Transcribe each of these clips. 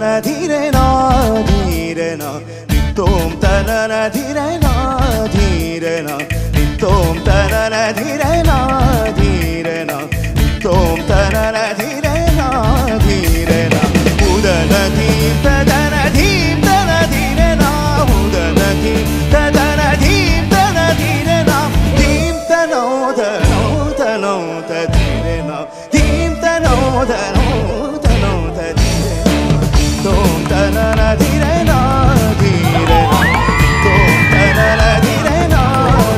tanana dhire na dhire na tom tanana dhire na dhire na tom tanana dhire na dhire na tom tanana dhire na dhire na udana dhim tadana dhim tana dhire na udana dhim tadana dhim tana dhire na dhim tano tano tano tadire na dhim tano tano tano tadire na tom tanana dhire na dhire na tom tanana dhire na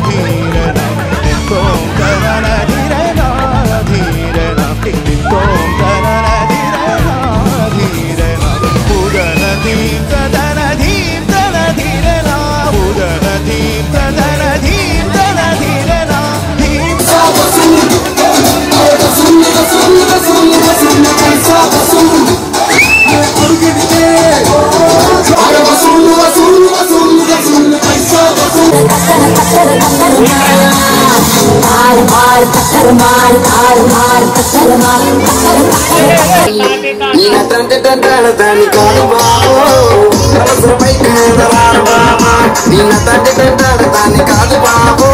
dhire na tom tanana dhire na dhire na tom tanana dhire na dhire na udana dhim tadana dhim tana dhire na udana dhim tadana dhim tana dhire na dhim Dina tante tante tante tante kalu babu